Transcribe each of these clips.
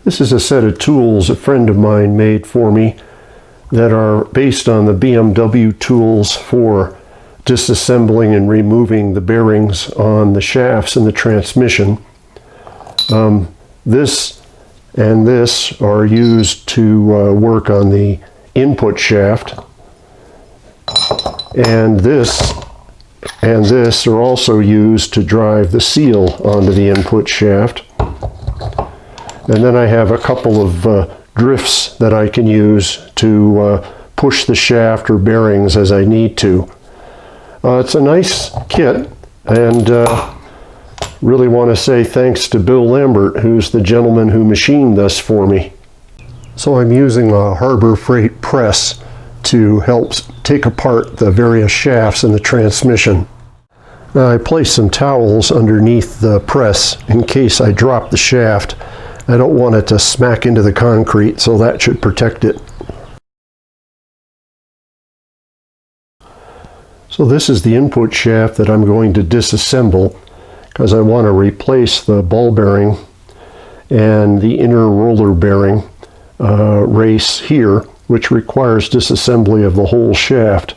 This is a set of tools a friend of mine made for me that are based on the BMW tools for disassembling and removing the bearings on the shafts in the transmission. This and this are used to work on the input shaft, and this are also used to drive the seal onto the input shaft. And then I have a couple of drifts that I can use to push the shaft or bearings as I need to. It's a nice kit, and really want to say thanks to Bill Lambert, who's the gentleman who machined this for me. So I'm using a Harbor Freight press to help take apart the various shafts in the transmission. Now I placed some towels underneath the press in case I drop the shaft. I don't want it to smack into the concrete, so that should protect it. So this is the input shaft that I'm going to disassemble because I want to replace the ball bearing and the inner roller bearing race here, which requires disassembly of the whole shaft.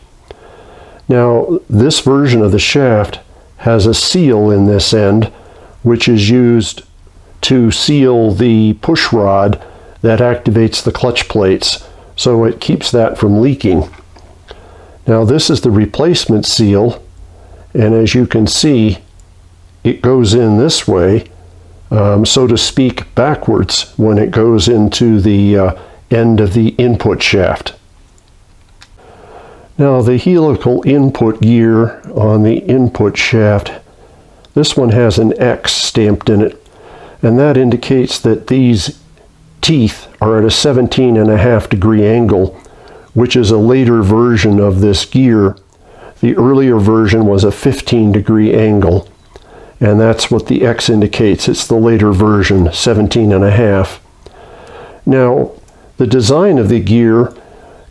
Now, this version of the shaft has a seal in this end, which is used to seal the push rod that activates the clutch plates, so it keeps that from leaking. Now this is the replacement seal, and as you can see, it goes in this way, so to speak, backwards when it goes into the end of the input shaft. Now the helical input gear on the input shaft, this one has an X stamped in it, and that indicates that these teeth are at a 17.5-degree angle, which is a later version of this gear. The earlier version was a 15-degree angle, and that's what the X indicates. It's the later version, 17.5. Now, the design of the gear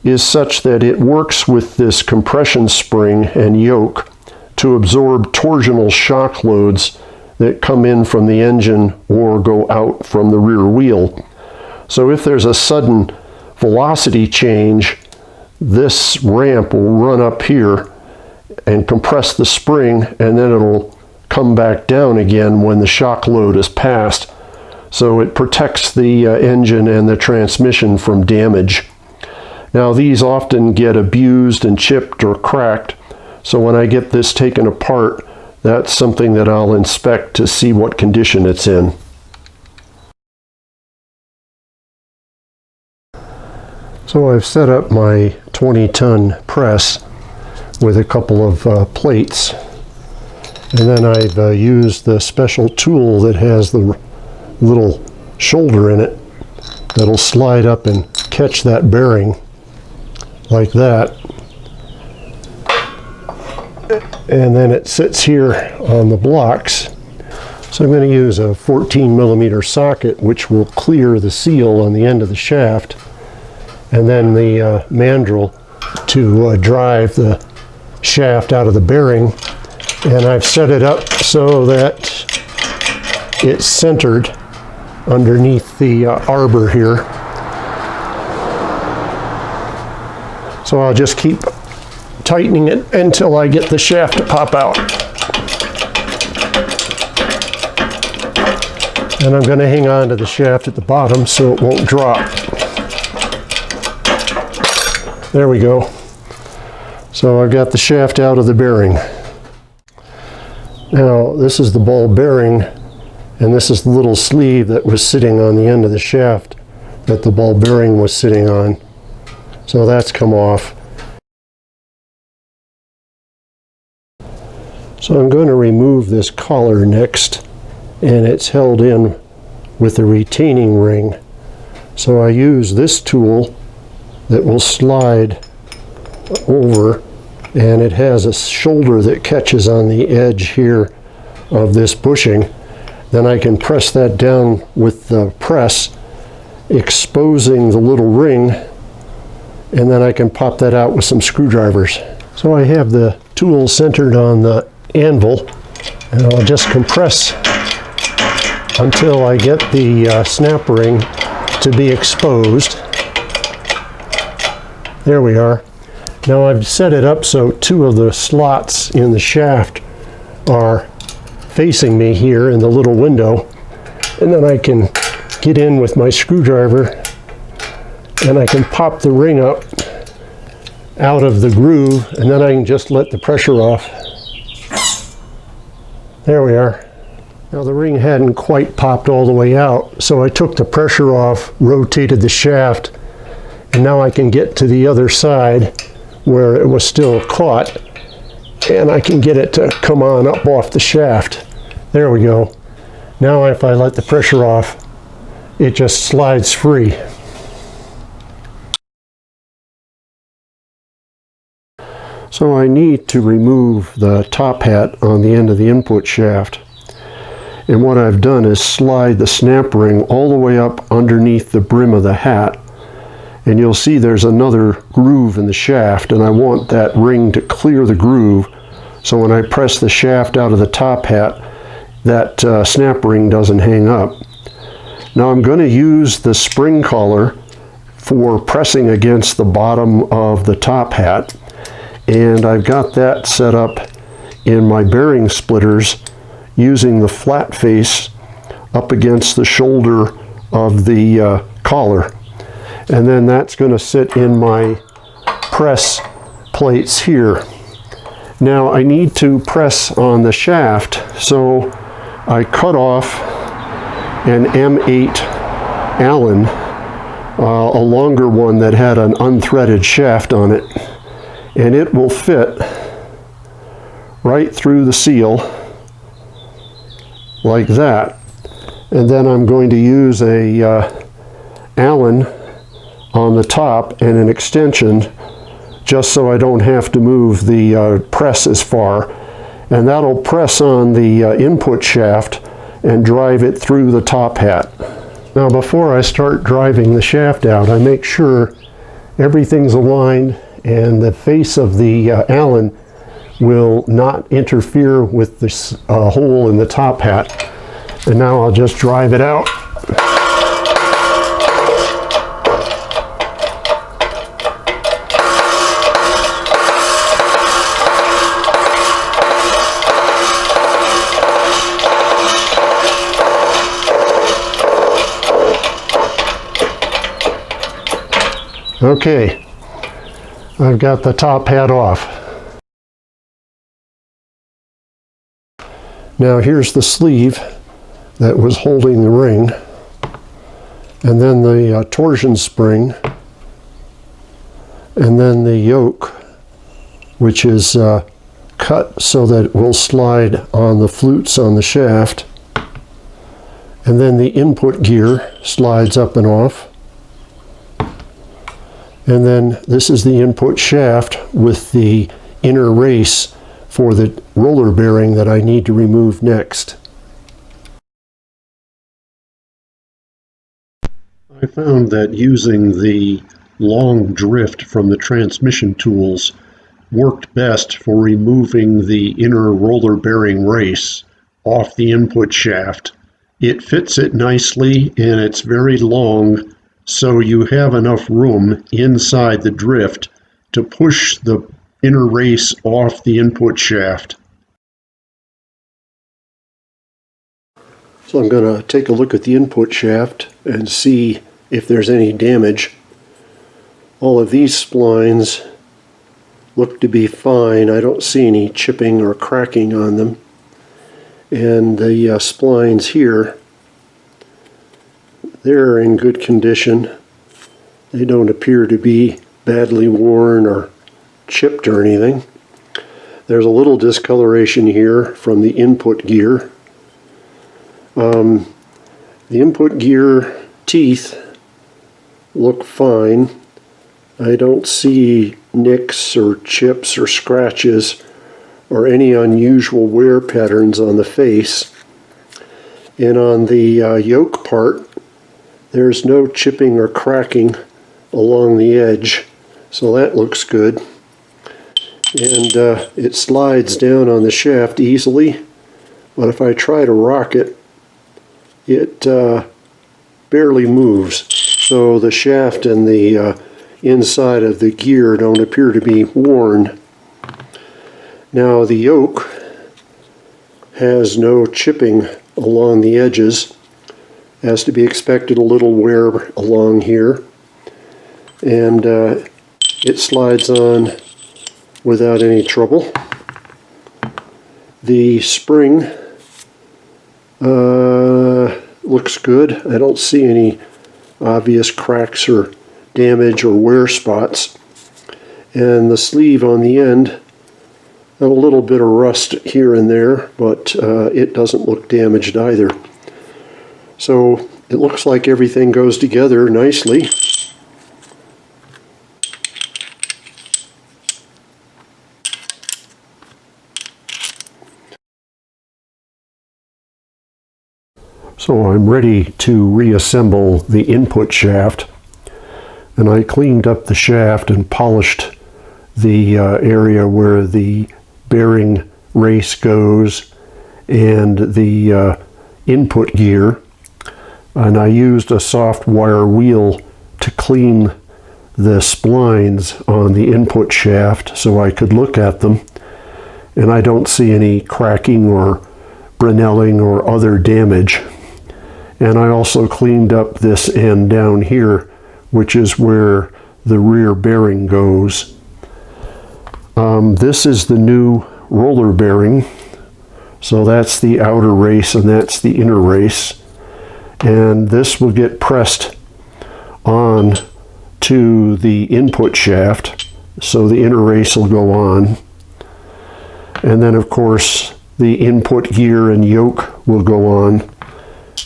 is such that it works with this compression spring and yoke to absorb torsional shock loads that come in from the engine or go out from the rear wheel. So if there's a sudden velocity change, this ramp will run up here and compress the spring, and then it'll come back down again when the shock load is passed. So it protects the engine and the transmission from damage. Now these often get abused and chipped or cracked, so when I get this taken apart, that's something that I'll inspect to see what condition it's in. So I've set up my 20-ton press with a couple of plates, and then I've used the special tool that has the little shoulder in it that'll slide up and catch that bearing like that. And then it sits here on the blocks. So I'm going to use a 14mm socket, which will clear the seal on the end of the shaft, and then the mandrel to drive the shaft out of the bearing. And I've set it up so that it's centered underneath the arbor here. So I'll just keep tightening it until I get the shaft to pop out. And I'm going to hang on to the shaft at the bottom so it won't drop. There we go. So I've got the shaft out of the bearing. Now this is the ball bearing, and this is the little sleeve that was sitting on the end of the shaft that the ball bearing was sitting on. So that's come off. So I'm going to remove this collar next, and it's held in with a retaining ring. So I use this tool that will slide over, and it has a shoulder that catches on the edge here of this bushing. Then I can press that down with the press, exposing the little ring, and then I can pop that out with some screwdrivers. So I have the tool centered on the anvil, and I'll just compress until I get the snap ring to be exposed. There we are. Now I've set it up so two of the slots in the shaft are facing me here in the little window, and then I can get in with my screwdriver and I can pop the ring up out of the groove, and then I can just let the pressure off. There we are. Now the ring hadn't quite popped all the way out, so I took the pressure off, rotated the shaft, and now I can get to the other side where it was still caught, and I can get it to come on up off the shaft. There we go. Now if I let the pressure off, it just slides free. So I need to remove the top hat on the end of the input shaft. And what I've done is slide the snap ring all the way up underneath the brim of the hat. And you'll see there's another groove in the shaft, and I want that ring to clear the groove. So when I press the shaft out of the top hat, that snap ring doesn't hang up. Now I'm going to use the spring collar for pressing against the bottom of the top hat. And I've got that set up in my bearing splitters using the flat face up against the shoulder of the collar. And then that's going to sit in my press plates here. Now I need to press on the shaft, so I cut off an M8 Allen, a longer one that had an unthreaded shaft on it. And it will fit right through the seal like that. And then I'm going to use a Allen on the top and an extension just so I don't have to move the press as far. And that'll press on the input shaft and drive it through the top hat. Now before I start driving the shaft out, I make sure everything's aligned and the face of the Allen will not interfere with this hole in the top hat. And now I'll just drive it out. Okay. I've got the top hat off. Now here's the sleeve that was holding the ring, and then the torsion spring, and then the yoke, which is cut so that it will slide on the flutes on the shaft, and then the input gear slides up and off. And then this is the input shaft with the inner race for the roller bearing that I need to remove next. I found that using the long drift from the transmission tools worked best for removing the inner roller bearing race off the input shaft. It fits it nicely and it's very long, so you have enough room inside the drift to push the inner race off the input shaft. So I'm going to take a look at the input shaft and see if there's any damage. All of these splines look to be fine. I don't see any chipping or cracking on them. And the splines here, they're in good condition. They don't appear to be badly worn or chipped or anything. There's a little discoloration here from the input gear. The input gear teeth look fine. I don't see nicks or chips or scratches or any unusual wear patterns on the face. And on the yoke part, there's no chipping or cracking along the edge, so that looks good. And it slides down on the shaft easily, but if I try to rock it, it barely moves. So the shaft and the inside of the gear don't appear to be worn. Now the yoke has no chipping along the edges. As to be expected, a little wear along here. And it slides on without any trouble. The spring looks good. I don't see any obvious cracks or damage or wear spots. And the sleeve on the end, a little bit of rust here and there, but it doesn't look damaged either. So it looks like everything goes together nicely. So I'm ready to reassemble the input shaft, and I cleaned up the shaft and polished the area where the bearing race goes and the input gear, and I used a soft wire wheel to clean the splines on the input shaft so I could look at them, and I don't see any cracking or brinelling or other damage. And I also cleaned up this end down here, which is where the rear bearing goes. This is the new roller bearing. So that's the outer race and that's the inner race. And this will get pressed on to the input shaft. So the inner race will go on. And then of course the input gear and yoke will go on.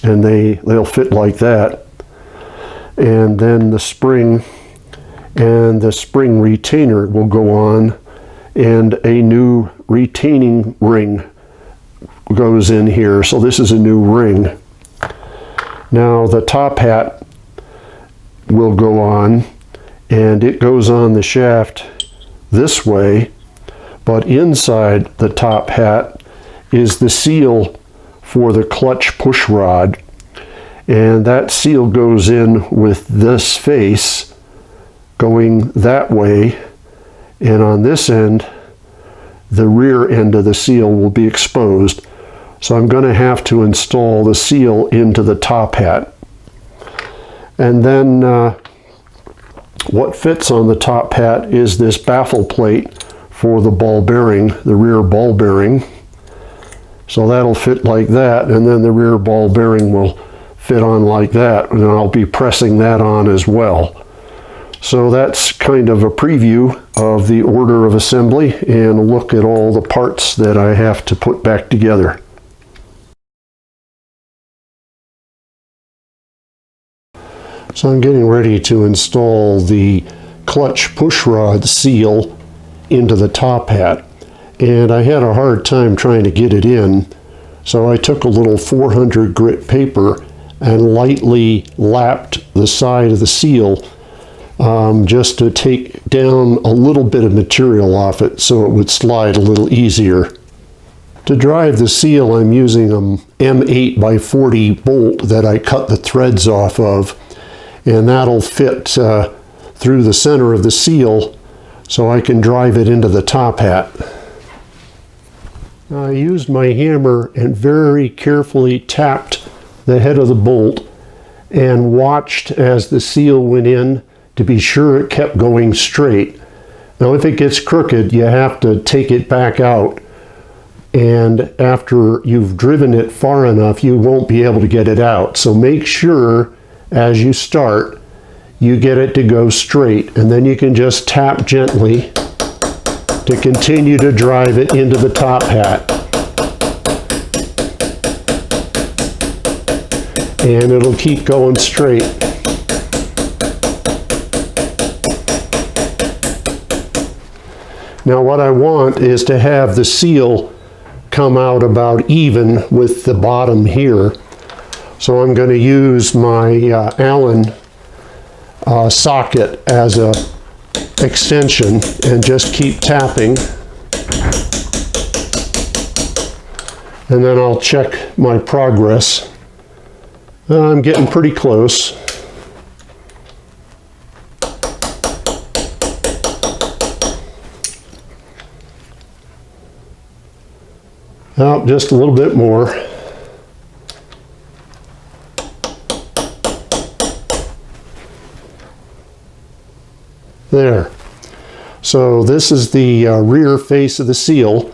And they'll fit like that. And then the spring and the spring retainer will go on, and a new retaining ring goes in here. So this is a new ring. Now the top hat will go on, and it goes on the shaft this way, but inside the top hat is the seal for the clutch push rod, and that seal goes in with this face going that way, and on this end the rear end of the seal will be exposed. So I'm going to have to install the seal into the top hat. And then what fits on the top hat is this baffle plate for the ball bearing, the rear ball bearing. So that'll fit like that, and then the rear ball bearing will fit on like that, and I'll be pressing that on as well. So that's kind of a preview of the order of assembly and a look at all the parts that I have to put back together. So I'm getting ready to install the clutch pushrod seal into the top hat. And I had a hard time trying to get it in, so I took a little 400 grit paper and lightly lapped the side of the seal just to take down a little bit of material off it so it would slide a little easier. To drive the seal, I'm using an M8 by 40 bolt that I cut the threads off of, and that'll fit through the center of the seal so I can drive it into the top hat. I used my hammer and very carefully tapped the head of the bolt and watched as the seal went in to be sure it kept going straight. Now if it gets crooked, you have to take it back out, and after you've driven it far enough, you won't be able to get it out. So make sure as you start, you get it to go straight, and then you can just tap gently to continue to drive it into the top hat. And it'll keep going straight. Now what I want is to have the seal come out about even with the bottom here. So I'm going to use my Allen socket as a extension and just keep tapping, and then I'll check my progress. I'm getting pretty close. Oh, just a little bit more. There. So this is the rear face of the seal,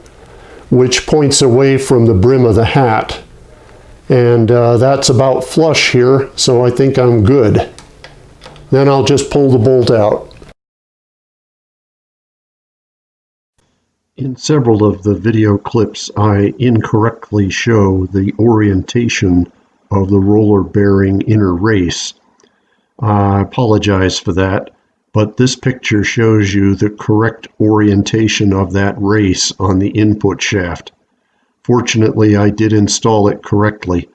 which points away from the brim of the hat. And that's about flush here, so I think I'm good. Then I'll just pull the bolt out. In several of the video clips, I incorrectly show the orientation of the roller bearing inner race. I apologize for that, but this picture shows you the correct orientation of that race on the input shaft. Fortunately, I did install it correctly.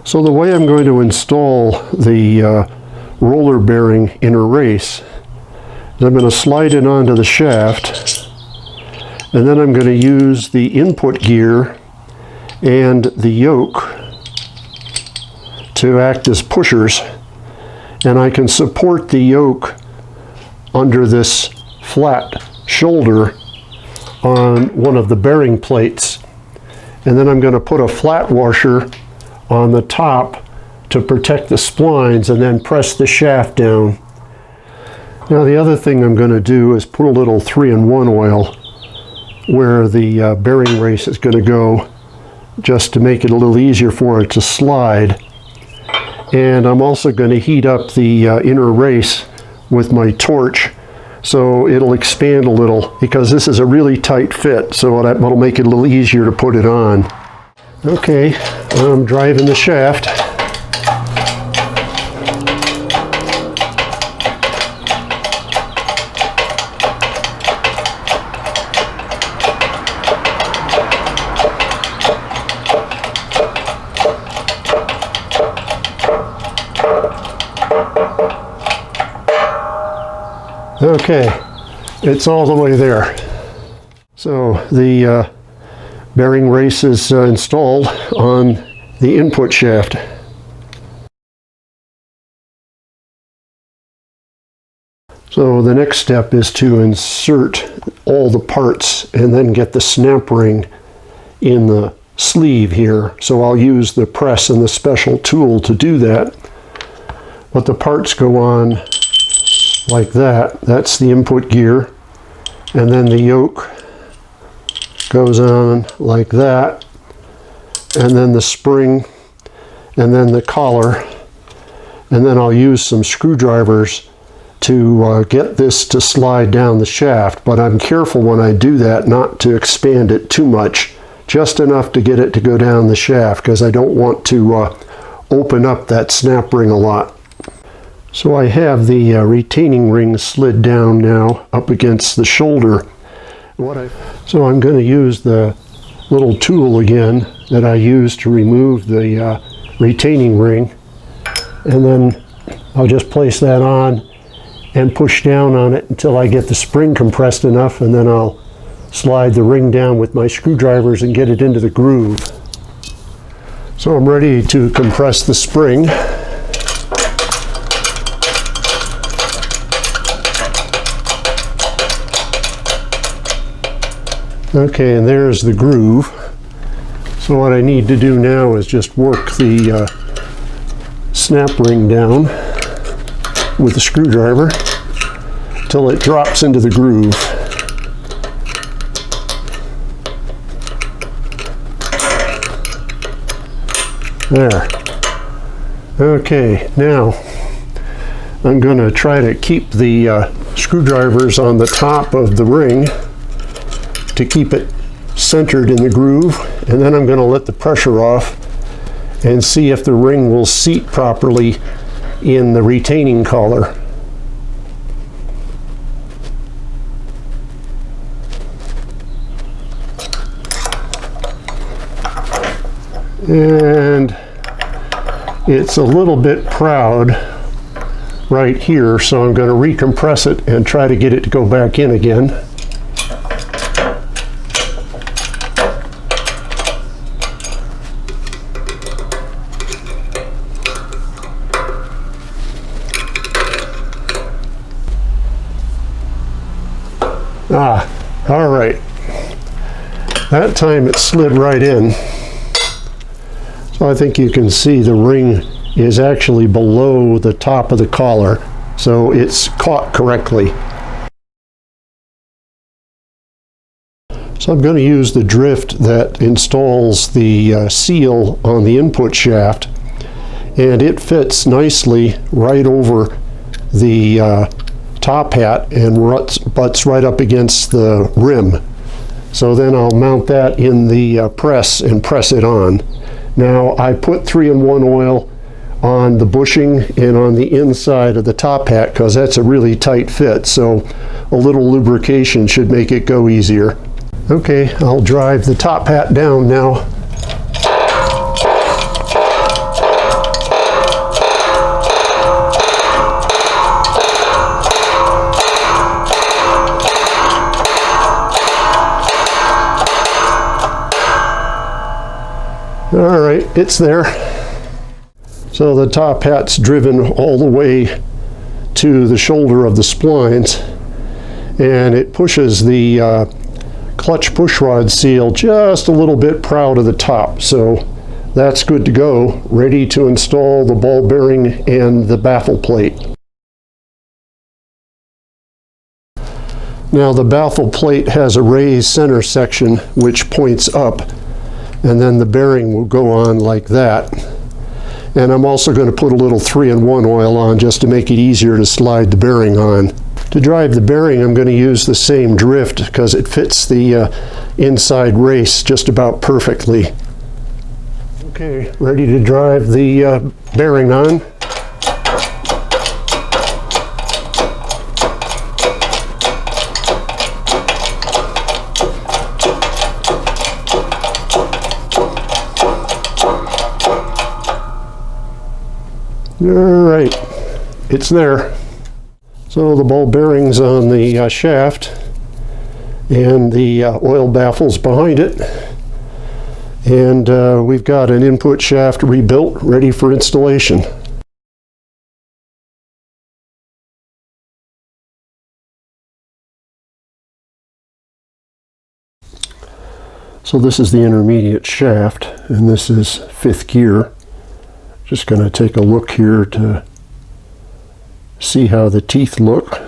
So the way I'm going to install the roller bearing inner race is I'm going to slide it onto the shaft, and then I'm going to use the input gear and the yoke to act as pushers, and I can support the yoke under this flat shoulder on one of the bearing plates, and then I'm going to put a flat washer on the top to protect the splines and then press the shaft down. Now the other thing I'm going to do is put a little 3-in-1 oil where the bearing race is going to go, just to make it a little easier for it to slide. And I'm also going to heat up the inner race with my torch so it'll expand a little, because this is a really tight fit, so that'll make it a little easier to put it on. Okay, I'm driving the shaft. Okay, it's all the way there. So the bearing race is installed on the input shaft. So the next step is to insert all the parts and then get the snap ring in the sleeve here. So I'll use the press and the special tool to do that. But the parts go on like that. That's the input gear, and then the yoke goes on like that, and then the spring, and then the collar, and then I'll use some screwdrivers to get this to slide down the shaft, but I'm careful when I do that not to expand it too much, just enough to get it to go down the shaft, because I don't want to open up that snap ring a lot. So I have the retaining ring slid down now up against the shoulder. So I'm going to use the little tool again that I used to remove the retaining ring, and then I'll just place that on and push down on it until I get the spring compressed enough, and then I'll slide the ring down with my screwdrivers and get it into the groove. So I'm ready to compress the spring. Okay, and there's the groove. So what I need to do now is just work the snap ring down with the screwdriver till it drops into the groove. There. Okay, now I'm going to try to keep the screwdrivers on the top of the ring to keep it centered in the groove, and then I'm going to let the pressure off and see if the ring will seat properly in the retaining collar. And it's a little bit proud right here, so I'm going to recompress it and try to get it to go back in again. All right. That time it slid right in. So I think you can see the ring is actually below the top of the collar, so it's caught correctly. So I'm going to use the drift that installs the seal on the input shaft, and it fits nicely right over the top hat and butts right up against the rim. So then I'll mount that in the press and press it on. Now I put 3-in-1 oil on the bushing and on the inside of the top hat because that's a really tight fit, so a little lubrication should make it go easier. Okay, I'll drive the top hat down now. All right, it's there. So the top hat's driven all the way to the shoulder of the splines, and it pushes the clutch pushrod seal just a little bit proud of the top. So that's good to go, ready to install the ball bearing and the baffle plate. Now the baffle plate has a raised center section which points up, and then the bearing will go on like that. And I'm also going to put a little 3-in-1 oil on just to make it easier to slide the bearing on. To drive the bearing, I'm going to use the same drift because it fits the inside race just about perfectly. Okay, ready to drive the bearing on. All right, it's there. So the ball bearings on the shaft and the oil baffles behind it. And we've got an input shaft rebuilt, ready for installation. So this is the intermediate shaft, and this is 5th gear. Just going to take a look here to see how the teeth look.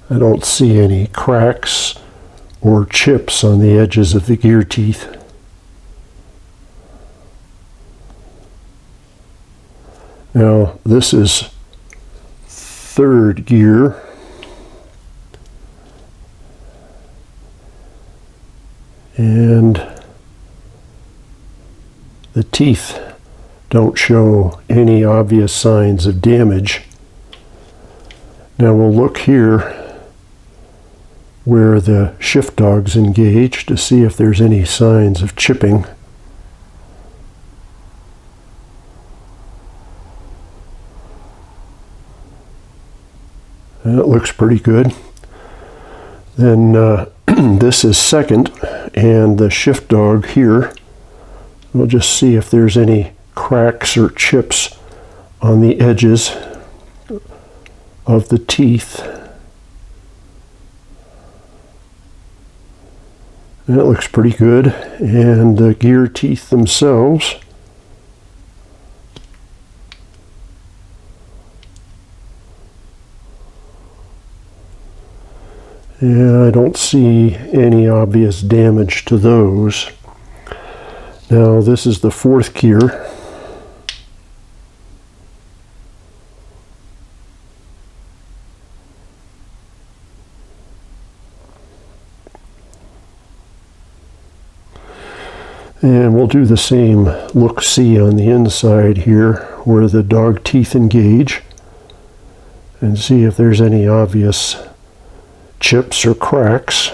I don't see any cracks or chips on the edges of the gear teeth. Now this is 3rd gear. And the teeth don't show any obvious signs of damage. Now we'll look here where the shift dog's engaged to see if there's any signs of chipping. And it looks pretty good. Then this is 2nd, and the shift dog here. We'll just see if there's any cracks or chips on the edges of the teeth. And it looks pretty good. And the gear teeth themselves. Yeah, I don't see any obvious damage to those. Now this is the 4th gear. And we'll do the same look-see on the inside here where the dog teeth engage and see if there's any obvious chips or cracks.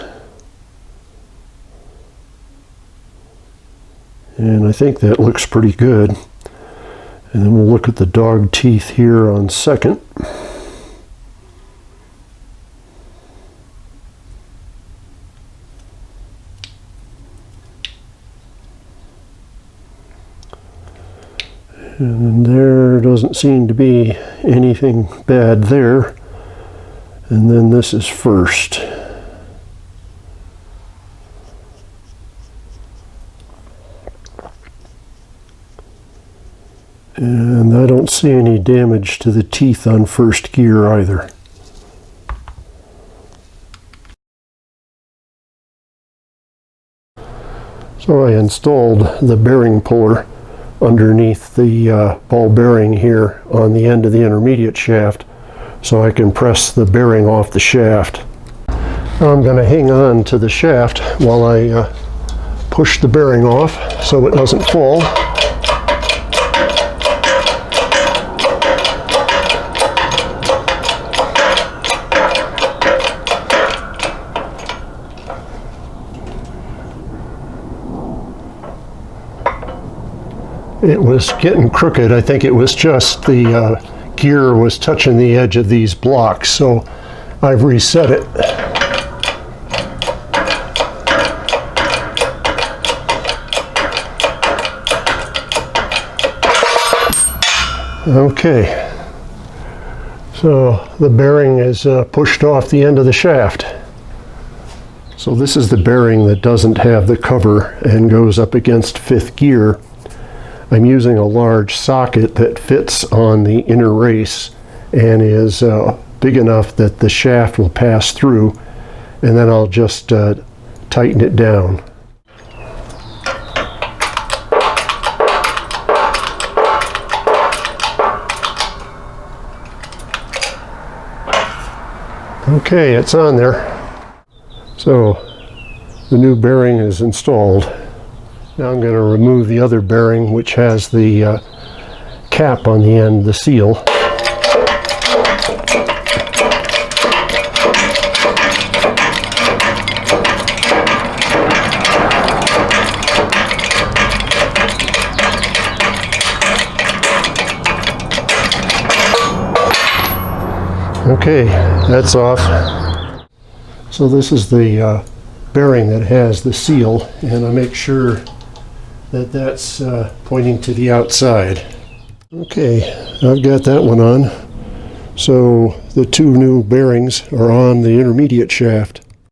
And I think that looks pretty good. And then we'll look at the dog teeth here on 2nd. And there doesn't seem to be anything bad there. and then this is first. And I don't see any damage to the teeth on first gear either. So I installed the bearing puller underneath the ball bearing here on the end of the intermediate shaft, so I can press the bearing off the shaft. Now I'm going to hang on to the shaft while I push the bearing off so it doesn't fall. It was getting crooked. I think it was just the gear was touching the edge of these blocks, so I've reset it. Okay, so the bearing is pushed off the end of the shaft. So this is the bearing that doesn't have the cover and goes up against fifth gear. I'm using a large socket that fits on the inner race and is big enough that the shaft will pass through, and then I'll just tighten it down. Okay, it's on there. So the new bearing is installed. Now I'm going to remove the other bearing, which has the cap on the end, the seal. Okay, that's off. So this is the bearing that has the seal, and I make sure that that's pointing to the outside. Okay, I've got that one on. So the two new bearings are on the intermediate shaft.